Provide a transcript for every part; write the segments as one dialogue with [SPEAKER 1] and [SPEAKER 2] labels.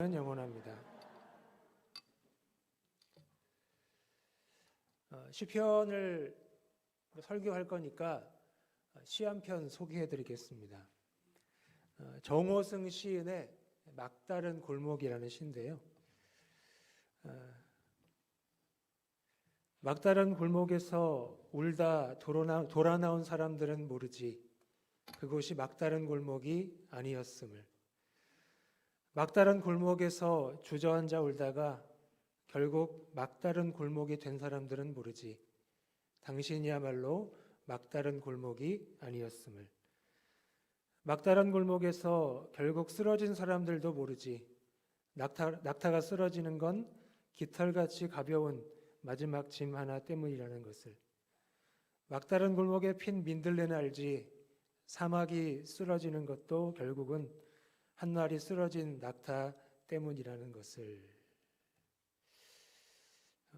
[SPEAKER 1] 영원합니다. 시편을 설교할 거니까 시 한 편 소개해 드리겠습니다. 정호승 시인의 막다른 골목이라는 시인데요. 막다른 골목에서 울다 돌아 나온 사람들은 모르지 그곳이 막다른 골목이 아니었음을. 막다른 골목에서 주저앉아 울다가 결국 막다른 골목이 된 사람들은 모르지 당신이야말로 막다른 골목이 아니었음을. 막다른 골목에서 결국 쓰러진 사람들도 모르지 낙타가 쓰러지는 건 깃털같이 가벼운 마지막 짐 하나 때문이라는 것을. 막다른 골목에 핀 민들레는 알지 사막이 쓰러지는 것도 결국은 한 마리 쓰러진 낙타 때문이라는 것을.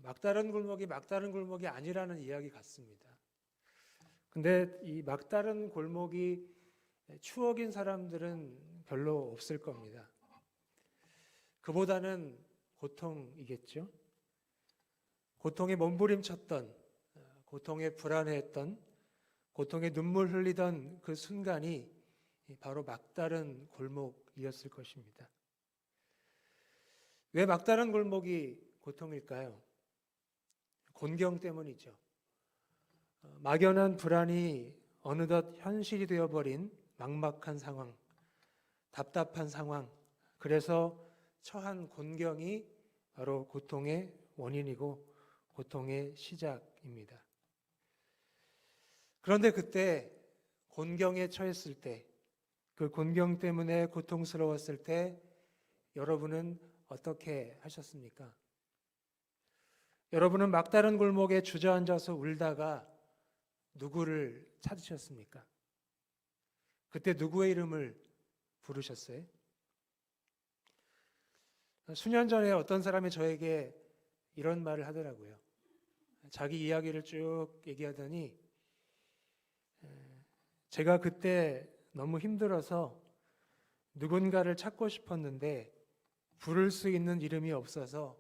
[SPEAKER 1] 막다른 골목이 아니라는 이야기 같습니다. 근데 이 막다른 골목이 추억인 사람들은 별로 없을 겁니다. 그보다는 고통이겠죠. 고통에 몸부림쳤던, 고통에 불안해했던, 고통에 눈물 흘리던 그 순간이 바로 막다른 골목이었을 것입니다. 왜 막다른 골목이 고통일까요? 곤경 때문이죠. 막연한 불안이 어느덧 현실이 되어버린 막막한 상황, 답답한 상황, 그래서 처한 곤경이 바로 고통의 원인이고 고통의 시작입니다. 그런데 그때 곤경에 처했을 때, 그 곤경 때문에 고통스러웠을 때 여러분은 어떻게 하셨습니까? 여러분은 막다른 골목에 주저앉아서 울다가 누구를 찾으셨습니까? 그때 누구의 이름을 부르셨어요? 수년 전에 어떤 사람이 저에게 이런 말을 하더라고요. 자기 이야기를 쭉 얘기하더니 제가 그때 너무 힘들어서 누군가를 찾고 싶었는데 부를 수 있는 이름이 없어서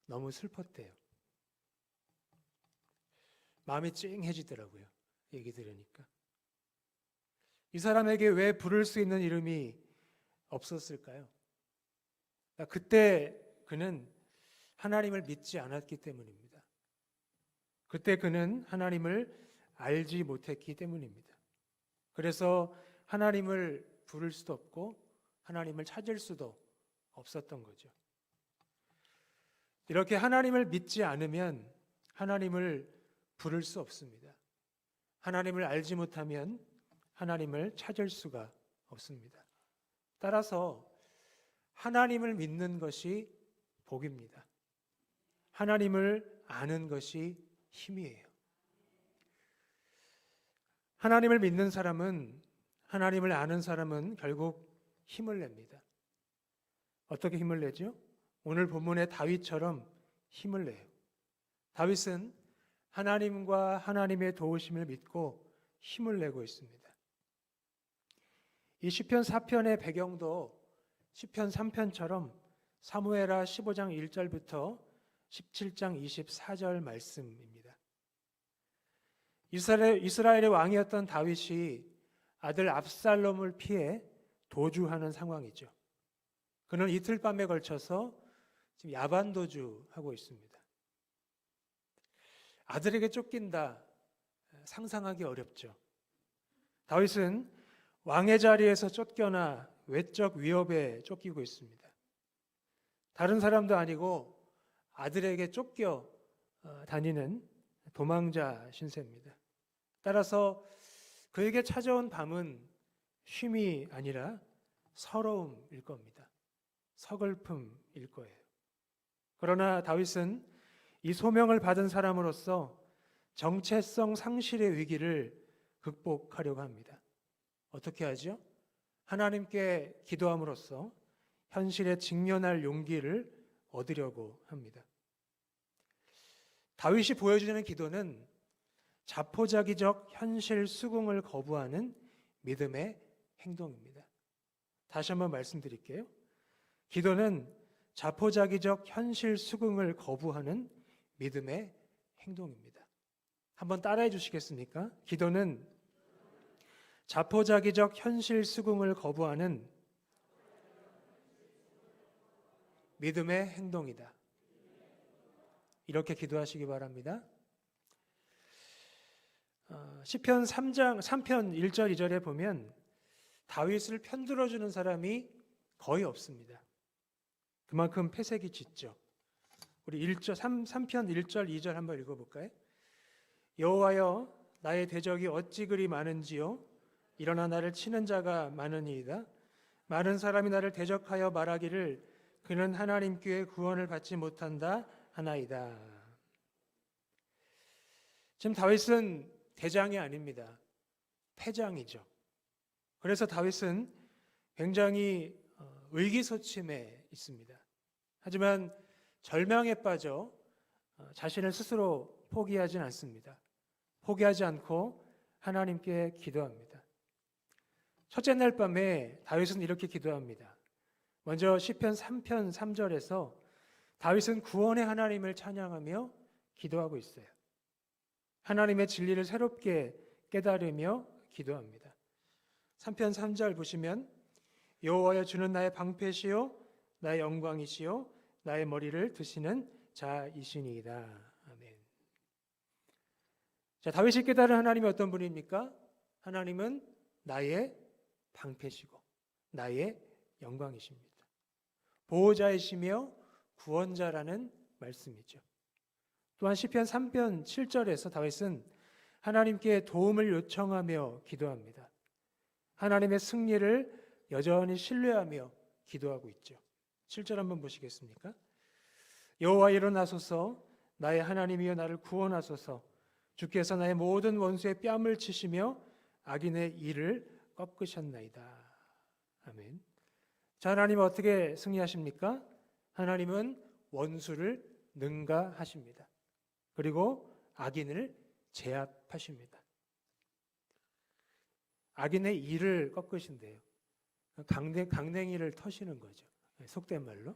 [SPEAKER 1] 너무 슬펐대요. 마음이 찡해지더라고요. 얘기 들으니까. 이 사람에게 왜 부를 수 있는 이름이 없었을까요? 그때 그는 하나님을 믿지 않았기 때문입니다. 그때 그는 하나님을 알지 못했기 때문입니다. 그래서 하나님을 부를 수도 없고 하나님을 찾을 수도 없었던 거죠. 이렇게 하나님을 믿지 않으면 하나님을 부를 수 없습니다. 하나님을 알지 못하면 하나님을 찾을 수가 없습니다. 따라서 하나님을 믿는 것이 복입니다. 하나님을 아는 것이 힘이에요. 하나님을 믿는 사람은, 하나님을 아는 사람은 결국 힘을 냅니다. 어떻게 힘을 내죠? 오늘 본문의 다윗처럼 힘을 내요. 다윗은 하나님과 하나님의 도우심을 믿고 힘을 내고 있습니다. 이 시편 4편의 배경도 시편 3편처럼 사무엘하 15장 1절부터 17장 24절 말씀입니다. 이스라엘의 왕이었던 다윗이 아들 압살롬을 피해 도주하는 상황이죠. 그는 이틀 밤에 걸쳐서 지금 야반 도주하고 있습니다. 아들에게 쫓긴다, 상상하기 어렵죠. 다윗은 왕의 자리에서 쫓겨나 외적 위협에 쫓기고 있습니다. 다른 사람도 아니고 아들에게 쫓겨 다니는 도망자 신세입니다. 따라서 그에게 찾아온 밤은 쉼이 아니라 서러움일 겁니다. 서글픔일 거예요. 그러나 다윗은 이 소명을 받은 사람으로서 정체성 상실의 위기를 극복하려고 합니다. 어떻게 하죠? 하나님께 기도함으로써 현실에 직면할 용기를 얻으려고 합니다. 다윗이 보여주는 기도는 자포자기적 현실 수긍을 거부하는 믿음의 행동입니다. 다시 한번 말씀드릴게요. 기도는 자포자기적 현실 수긍을 거부하는 믿음의 행동입니다. 한번 따라해 주시겠습니까? 기도는 자포자기적 현실 수긍을 거부하는 믿음의 행동이다. 이렇게 기도하시기 바랍니다. 시편 3편 1절 2절에 보면 다윗을 편들어주는 사람이 거의 없습니다. 그만큼 패색이 짙죠. 우리 3편 1절 2절 한번 읽어볼까요? 여호와여 나의 대적이 어찌 그리 많은지요 일어나 나를 치는 자가 많으니이다. 많은 사람이 나를 대적하여 말하기를 그는 하나님께 구원을 받지 못한다 하나이다. 지금 다윗은 대장이 아닙니다. 패장이죠. 그래서 다윗은 굉장히 의기소침해 있습니다. 하지만 절망에 빠져 자신을 스스로 포기하진 않습니다. 포기하지 않고 하나님께 기도합니다. 첫째 날 밤에 다윗은 이렇게 기도합니다. 먼저 시편 3편 3절에서 다윗은 구원의 하나님을 찬양하며 기도하고 있어요. 하나님의 진리를 새롭게 깨달으며 기도합니다. 3편 3절 보시면 여호와여 주는 나의 방패시요 나의 영광이시요 나의 머리를 드시는 자이시니이다. 아멘. 자, 다윗이 깨달은 하나님이 어떤 분입니까? 하나님은 나의 방패시고 나의 영광이십니다. 보호자이시며 구원자라는 말씀이죠. 또한 시편 3편 7절에서 다윗은 하나님께 도움을 요청하며 기도합니다. 하나님의 승리를 여전히 신뢰하며 기도하고 있죠. 7절 한번 보시겠습니까? 여호와 일어나소서 나의 하나님이여 나를 구원하소서 주께서 나의 모든 원수의 뺨을 치시며 악인의 이를 꺾으셨나이다. 아멘. 자, 하나님은 어떻게 승리하십니까? 하나님은 원수를 능가하십니다. 그리고 악인을 제압하십니다. 악인의 이를 꺾으신대요. 강냉이를 터시는 거죠. 속된 말로.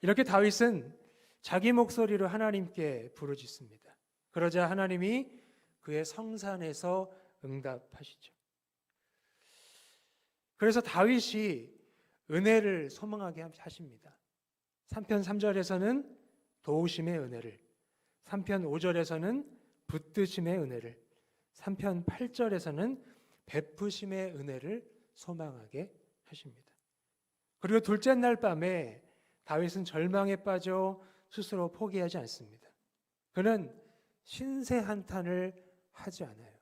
[SPEAKER 1] 이렇게 다윗은 자기 목소리로 하나님께 부르짖습니다. 그러자 하나님이 그의 성산에서 응답하시죠. 그래서 다윗이 은혜를 소망하게 하십니다. 3편 3절에서는 도우심의 은혜를, 3편 5절에서는 붙드심의 은혜를, 3편 8절에서는 베푸심의 은혜를 소망하게 하십니다. 그리고 둘째 날 밤에 다윗은 절망에 빠져 스스로 포기하지 않습니다. 그는 신세 한탄을 하지 않아요.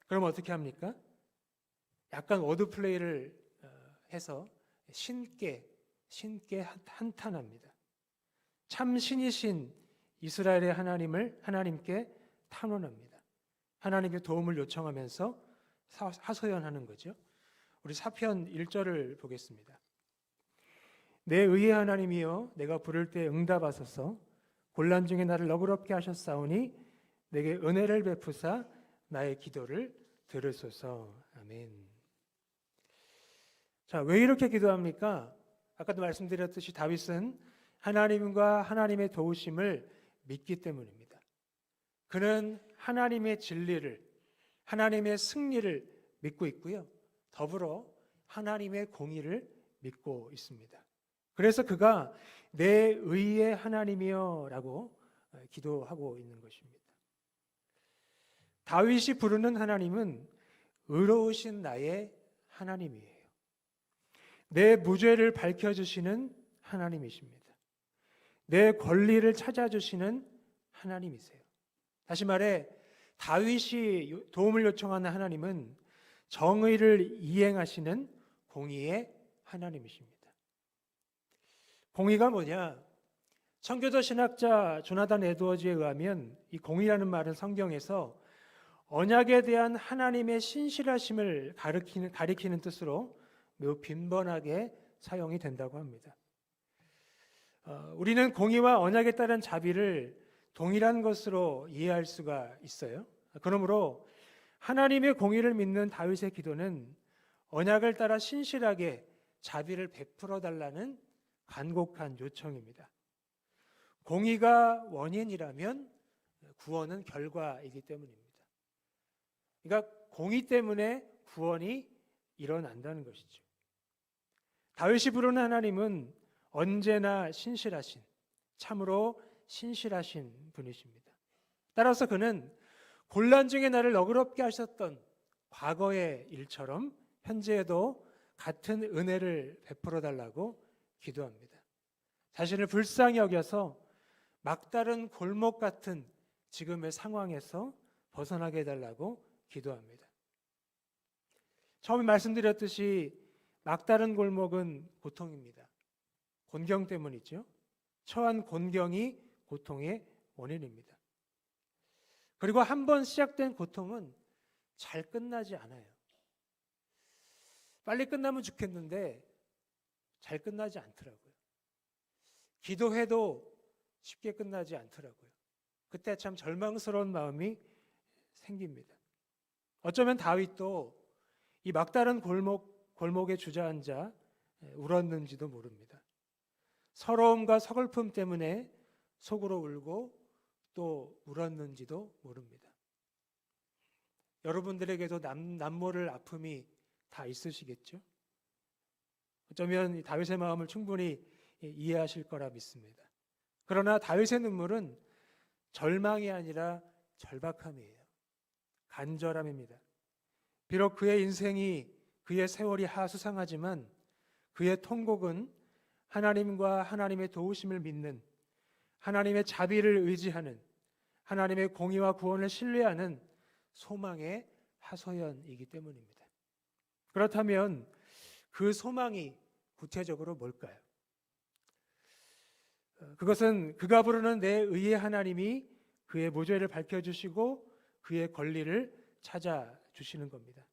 [SPEAKER 1] 그럼 어떻게 합니까? 약간 워드 플레이를 해서 신께 한탄합니다. 참 신이신 이스라엘의 하나님께 탄원합니다. 하나님께 도움을 요청하면서 하소연하는 거죠. 우리 사편 1절을 보겠습니다. 내 의의 하나님이여 내가 부를 때 응답하소서 곤란 중에 나를 너그럽게 하셨사오니 내게 은혜를 베푸사 나의 기도를 들으소서. 아멘. 자, 왜 이렇게 기도합니까? 아까도 말씀드렸듯이 다윗은 하나님과 하나님의 도우심을 믿기 때문입니다. 그는 하나님의 진리를, 하나님의 승리를 믿고 있고요. 더불어 하나님의 공의를 믿고 있습니다. 그래서 그가 내 의의 하나님이여 라고 기도하고 있는 것입니다. 다윗이 부르는 하나님은 의로우신 나의 하나님이에요. 내 무죄를 밝혀주시는 하나님이십니다. 내 권리를 찾아주시는 하나님이세요. 다시 말해 다윗이 도움을 요청하는 하나님은 정의를 이행하시는 공의의 하나님이십니다. 공의가 뭐냐? 청교도 신학자 조나단 에드워즈에 의하면 이 공의라는 말은 성경에서 언약에 대한 하나님의 신실하심을 가리키는 뜻으로 매우 빈번하게 사용이 된다고 합니다. 우리는 공의와 언약에 따른 자비를 동일한 것으로 이해할 수가 있어요. 그러므로 하나님의 공의를 믿는 다윗의 기도는 언약을 따라 신실하게 자비를 베풀어 달라는 간곡한 요청입니다. 공의가 원인이라면 구원은 결과이기 때문입니다. 그러니까 공의 때문에 구원이 일어난다는 것이죠. 다윗이 부르는 하나님은 언제나 신실하신, 참으로 신실하신 분이십니다. 따라서 그는 곤란 중에 나를 너그럽게 하셨던 과거의 일처럼 현재에도 같은 은혜를 베풀어 달라고 기도합니다. 자신을 불쌍히 여겨서 막다른 골목 같은 지금의 상황에서 벗어나게 해달라고 기도합니다. 처음에 말씀드렸듯이 막다른 골목은 고통입니다. 곤경 때문이죠. 처한 곤경이 고통의 원인입니다. 그리고 한번 시작된 고통은 잘 끝나지 않아요. 빨리 끝나면 좋겠는데 잘 끝나지 않더라고요. 기도해도 쉽게 끝나지 않더라고요. 그때 참 절망스러운 마음이 생깁니다. 어쩌면 다윗도 이 막다른 골목에 주저앉아 울었는지도 모릅니다. 서러움과 서글픔 때문에 속으로 울고 또 울었는지도 모릅니다. 여러분들에게도 남모를 아픔이 다 있으시겠죠? 어쩌면 다윗의 마음을 충분히 이해하실 거라 믿습니다. 그러나 다윗의 눈물은 절망이 아니라 절박함이에요. 간절함입니다. 비록 그의 인생이, 그의 세월이 하수상하지만 그의 통곡은 하나님과 하나님의 도우심을 믿는, 하나님의 자비를 의지하는, 하나님의 공의와 구원을 신뢰하는 소망의 하소연이기 때문입니다. 그렇다면 그 소망이 구체적으로 뭘까요? 그것은 그가 부르는 내 의의 하나님이 그의 무죄를 밝혀주시고 그의 권리를 찾아주시는 겁니다.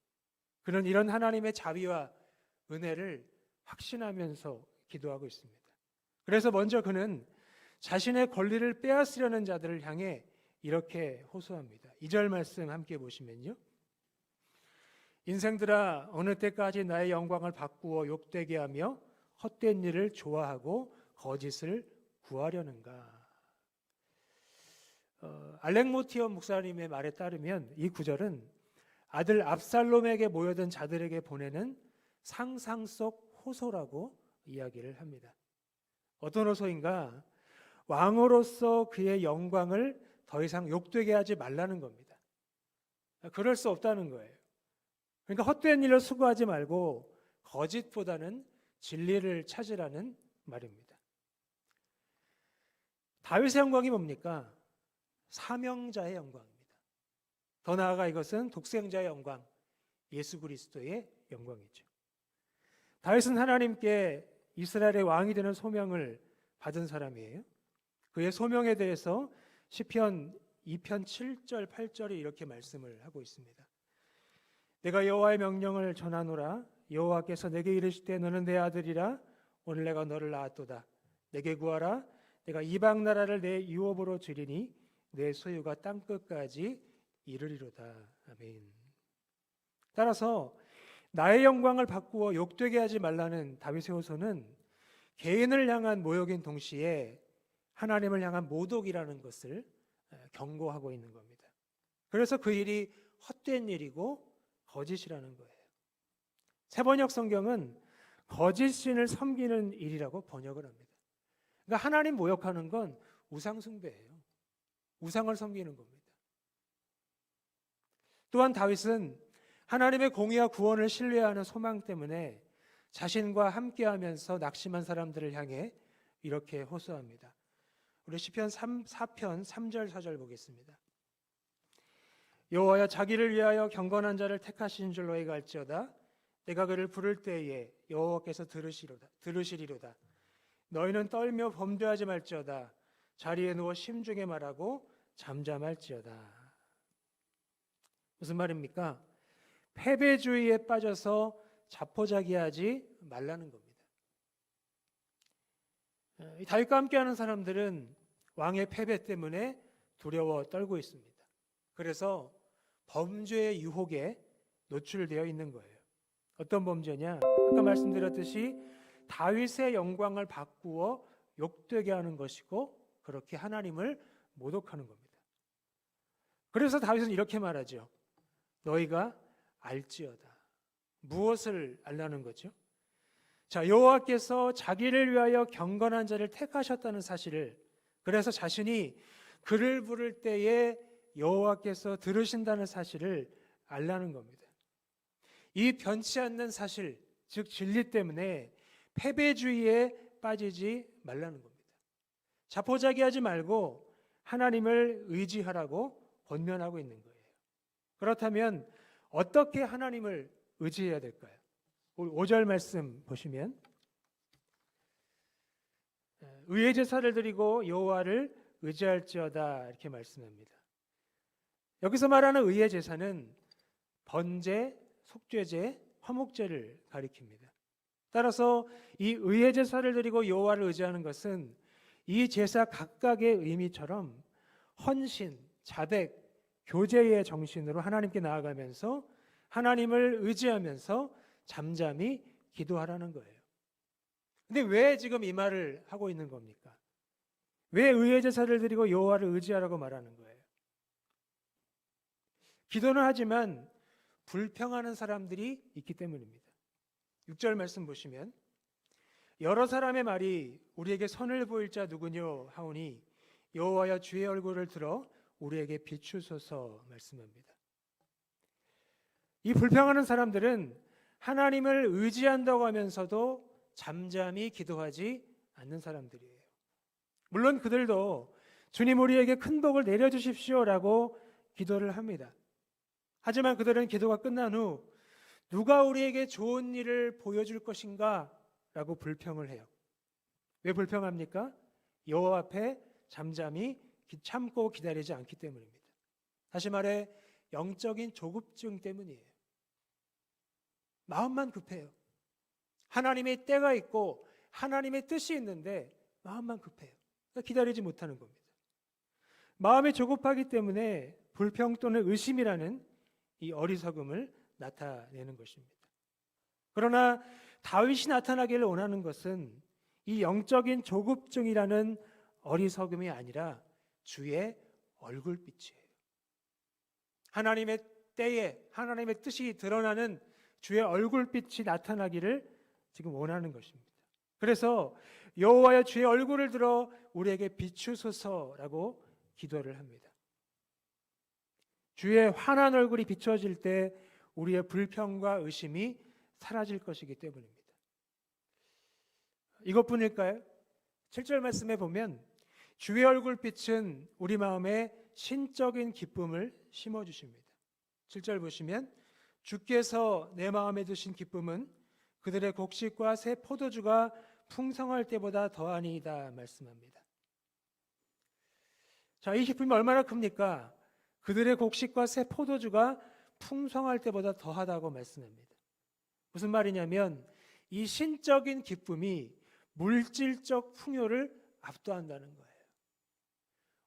[SPEAKER 1] 그는 이런 하나님의 자비와 은혜를 확신하면서 기도하고 있습니다. 그래서 먼저 그는 자신의 권리를 빼앗으려는 자들을 향해 이렇게 호소합니다. 2절 말씀 함께 보시면요. 인생들아, 어느 때까지 나의 영광을 바꾸어 욕되게 하며 헛된 일을 좋아하고 거짓을 구하려는가. 알렉 모티어 목사님의 말에 따르면 이 구절은 아들 압살롬에게 모여든 자들에게 보내는 상상 속 호소라고 이야기를 합니다. 어떤 호소인가? 왕으로서 그의 영광을 더 이상 욕되게 하지 말라는 겁니다. 그럴 수 없다는 거예요. 그러니까 헛된 일로 수고하지 말고 거짓보다는 진리를 찾으라는 말입니다. 다윗의 영광이 뭡니까? 사명자의 영광입니다. 더 나아가 이것은 독생자의 영광, 예수 그리스도의 영광이죠. 다윗은 하나님께 이스라엘의 왕이 되는 소명을 받은 사람이에요. 그의 소명에 대해서 시편 2편 7절 8절이 이렇게 말씀을 하고 있습니다. 내가 여호와의 명령을 전하노라. 여호와께서 내게 이르시되 너는 내 아들이라. 오늘 내가 너를 낳았도다. 내게 구하라. 내가 이방 나라를 내 유업으로 주리니 내 소유가 땅 끝까지 이르리로다. 아멘. 따라서 나의 영광을 바꾸어 욕되게 하지 말라는 다윗의 호소는 개인을 향한 모욕인 동시에 하나님을 향한 모독이라는 것을 경고하고 있는 겁니다. 그래서 그 일이 헛된 일이고 거짓이라는 거예요. 새번역 성경은 거짓 신을 섬기는 일이라고 번역을 합니다. 그러니까 하나님 모욕하는 건 우상 숭배예요. 우상을 섬기는 겁니다. 또한 다윗은 하나님의 공의와 구원을 신뢰하는 소망 때문에 자신과 함께하면서 낙심한 사람들을 향해 이렇게 호소합니다. 우리 시편 4편 3절 4절 보겠습니다. 여호와여, 자기를 위하여 경건한 자를 택하신 줄 너희가 알지어다. 내가 그를 부를 때에 여호와께서 들으시리로다. 너희는 떨며 범죄하지 말지어다. 자리에 누워 심중에 말하고 잠잠할지어다. 무슨 말입니까? 패배주의에 빠져서 자포자기하지 말라는 겁니다. 다윗과 함께하는 사람들은 왕의 패배 때문에 두려워 떨고 있습니다. 그래서 범죄의 유혹에 노출되어 있는 거예요. 어떤 범죄냐? 아까 말씀드렸듯이 다윗의 영광을 바꾸어 욕되게 하는 것이고 그렇게 하나님을 모독하는 겁니다. 그래서 다윗은 이렇게 말하죠. 너희가 알지어다. 무엇을 알라는 거죠? 자, 여호와께서 자기를 위하여 경건한 자를 택하셨다는 사실을, 그래서 자신이 그를 부를 때에 여호와께서 들으신다는 사실을 알라는 겁니다. 이 변치 않는 사실, 즉 진리 때문에 패배주의에 빠지지 말라는 겁니다. 자포자기하지 말고 하나님을 의지하라고 권면하고 있는 거예요. 그렇다면 어떻게 하나님을 의지해야 될까요? 5절 말씀 보시면 의의 제사를 드리고 여호와를 의지할지어다 이렇게 말씀합니다. 여기서 말하는 의의 제사는 번제, 속죄제, 화목제를 가리킵니다. 따라서 이 의의 제사를 드리고 여호와를 의지하는 것은 이 제사 각각의 의미처럼 헌신, 자백, 교제의 정신으로 하나님께 나아가면서 하나님을 의지하면서 잠잠히 기도하라는 거예요. 근데 왜 지금 이 말을 하고 있는 겁니까? 왜 의의 제사를 드리고 여호와를 의지하라고 말하는 거예요? 기도는 하지만 불평하는 사람들이 있기 때문입니다. 6절 말씀 보시면 여러 사람의 말이 우리에게 선을 보일 자 누구뇨 하오니 여호와여 주의 얼굴을 들어 우리에게 비추소서 말씀합니다. 이 불평하는 사람들은 하나님을 의지한다고 하면서도 잠잠히 기도하지 않는 사람들이에요. 물론 그들도 주님 우리에게 큰 복을 내려주십시오라고 기도를 합니다. 하지만 그들은 기도가 끝난 후 누가 우리에게 좋은 일을 보여줄 것인가 라고 불평을 해요. 왜 불평합니까? 여호와 앞에 잠잠히 참고 기다리지 않기 때문입니다. 다시 말해 영적인 조급증 때문이에요. 마음만 급해요. 하나님의 때가 있고 하나님의 뜻이 있는데 마음만 급해요. 그러니까 기다리지 못하는 겁니다. 마음이 조급하기 때문에 불평 또는 의심이라는 이 어리석음을 나타내는 것입니다. 그러나 다윗이 나타나기를 원하는 것은 이 영적인 조급증이라는 어리석음이 아니라 주의 얼굴빛이에요. 하나님의 때에 하나님의 뜻이 드러나는 주의 얼굴빛이 나타나기를 지금 원하는 것입니다. 그래서 여호와여 주의 얼굴을 들어 우리에게 비추소서라고 기도를 합니다. 주의 환한 얼굴이 비춰질 때 우리의 불평과 의심이 사라질 것이기 때문입니다. 이것뿐일까요? 7절 말씀에 보면 주의 얼굴빛은 우리 마음에 신적인 기쁨을 심어주십니다. 7절 보시면 주께서 내 마음에 두신 기쁨은 그들의 곡식과 새 포도주가 풍성할 때보다 더하니이다 말씀합니다. 자, 이 기쁨이 얼마나 큽니까? 그들의 곡식과 새 포도주가 풍성할 때보다 더하다고 말씀합니다. 무슨 말이냐면 이 신적인 기쁨이 물질적 풍요를 압도한다는 거예요.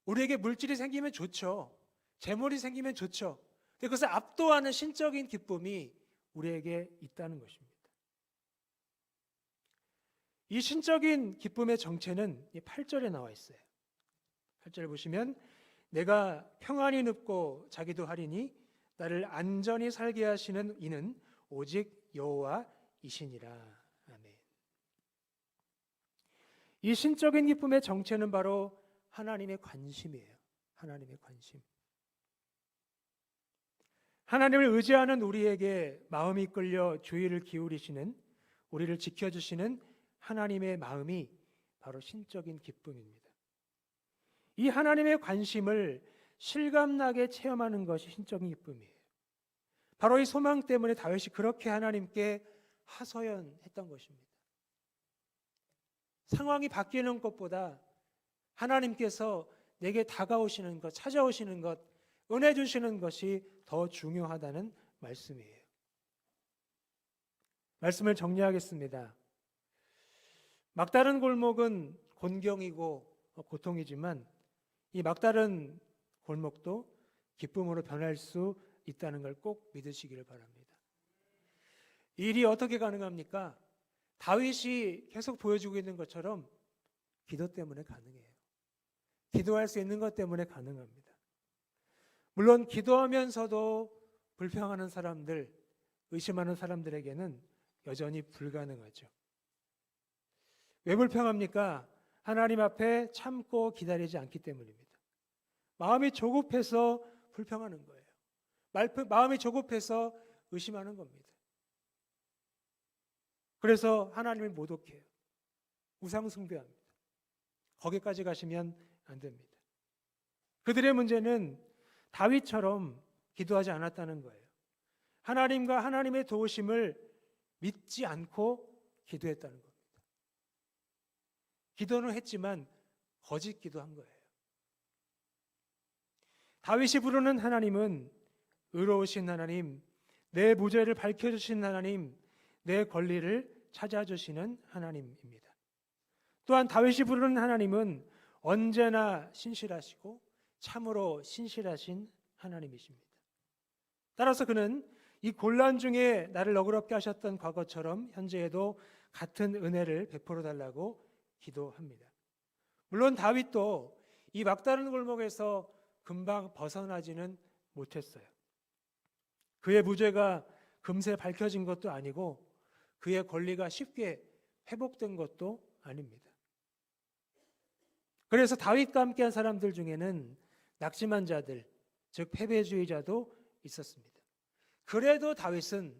[SPEAKER 1] 우리에게 물질이 생기면 좋죠. 재물이 생기면 좋죠. 근데 그것을 압도하는 신적인 기쁨이 우리에게 있다는 것입니다. 이 신적인 기쁨의 정체는 8절에 나와 있어요. 8절 보시면 내가 평안히 눕고 자기도 하리니 나를 안전히 살게 하시는 이는 오직 여호와이시니라. 아멘. 이 신적인 기쁨의 정체는 바로 하나님의 관심이에요. 하나님의 관심. 하나님을 의지하는 우리에게 마음이 끌려 주의를 기울이시는, 우리를 지켜주시는 하나님의 마음이 바로 신적인 기쁨입니다. 이 하나님의 관심을 실감나게 체험하는 것이 신적인 기쁨이에요. 바로 이 소망 때문에 다윗이 그렇게 하나님께 하소연했던 것입니다. 상황이 바뀌는 것보다 하나님께서 내게 다가오시는 것, 찾아오시는 것, 은혜 주시는 것이 더 중요하다는 말씀이에요. 말씀을 정리하겠습니다. 막다른 골목은 곤경이고 고통이지만 이 막다른 골목도 기쁨으로 변할 수 있다는 걸 꼭 믿으시기를 바랍니다. 이 일이 어떻게 가능합니까? 다윗이 계속 보여주고 있는 것처럼 기도 때문에 가능해요. 기도할 수 있는 것 때문에 가능합니다. 물론 기도하면서도 불평하는 사람들, 의심하는 사람들에게는 여전히 불가능하죠. 왜 불평합니까? 하나님 앞에 참고 기다리지 않기 때문입니다. 마음이 조급해서 불평하는 거예요. 마음이 조급해서 의심하는 겁니다. 그래서 하나님을 모독해요. 우상 숭배합니다. 거기까지 가시면 안 됩니다. 그들의 문제는 다윗처럼 기도하지 않았다는 거예요. 하나님과 하나님의 도우심을 믿지 않고 기도했다는 겁니다. 기도는 했지만 거짓 기도한 거예요. 다윗이 부르는 하나님은 의로우신 하나님, 내 무죄를 밝혀주신 하나님, 내 권리를 찾아주시는 하나님입니다. 또한 다윗이 부르는 하나님은 언제나 신실하시고 참으로 신실하신 하나님이십니다. 따라서 그는 이 곤란 중에 나를 너그럽게 하셨던 과거처럼 현재에도 같은 은혜를 베풀어 달라고 기도합니다. 물론 다윗도 이 막다른 골목에서 금방 벗어나지는 못했어요. 그의 무죄가 금세 밝혀진 것도 아니고 그의 권리가 쉽게 회복된 것도 아닙니다. 그래서 다윗과 함께한 사람들 중에는 낙심한 자들, 즉 패배주의자도 있었습니다. 그래도 다윗은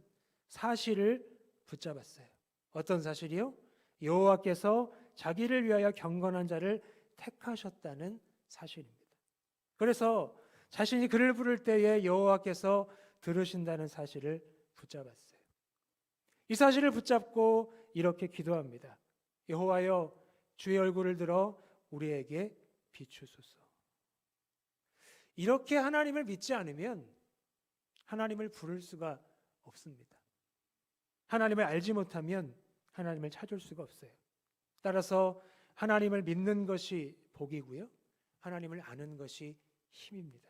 [SPEAKER 1] 사실을 붙잡았어요. 어떤 사실이요? 여호와께서 자기를 위하여 경건한 자를 택하셨다는 사실입니다. 그래서 자신이 그를 부를 때에 여호와께서 들으신다는 사실을 붙잡았어요. 이 사실을 붙잡고 이렇게 기도합니다. 여호와여, 주의 얼굴을 들어 우리에게 비추소서. 이렇게 하나님을 믿지 않으면 하나님을 부를 수가 없습니다. 하나님을 알지 못하면 하나님을 찾을 수가 없어요. 따라서 하나님을 믿는 것이 복이고요, 하나님을 아는 것이 힘입니다.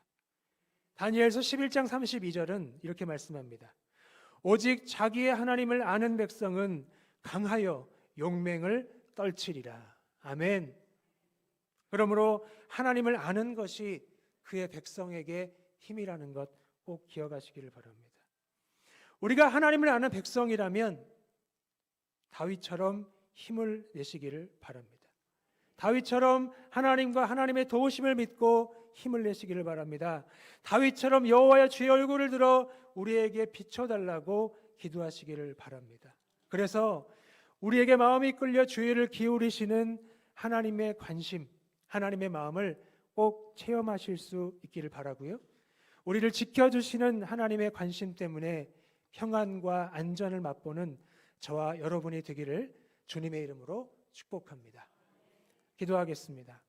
[SPEAKER 1] 다니엘서 11장 32절은 이렇게 말씀합니다. 오직 자기의 하나님을 아는 백성은 강하여 용맹을 떨치리라. 아멘. 그러므로 하나님을 아는 것이 그의 백성에게 힘이라는 것 꼭 기억하시기를 바랍니다. 우리가 하나님을 아는 백성이라면 다윗처럼 힘을 내시기를 바랍니다. 다윗처럼 하나님과 하나님의 도우심을 믿고 힘을 내시기를 바랍니다. 다윗처럼 여호와의 주의 얼굴을 들어 우리에게 비춰달라고 기도하시기를 바랍니다. 그래서 우리에게 마음이 끌려 주의를 기울이시는 하나님의 관심, 하나님의 마음을 꼭 체험하실 수 있기를 바라고요, 우리를 지켜주시는 하나님의 관심 때문에 평안과 안전을 맛보는 저와 여러분이 되기를 주님의 이름으로 축복합니다. 기도하겠습니다.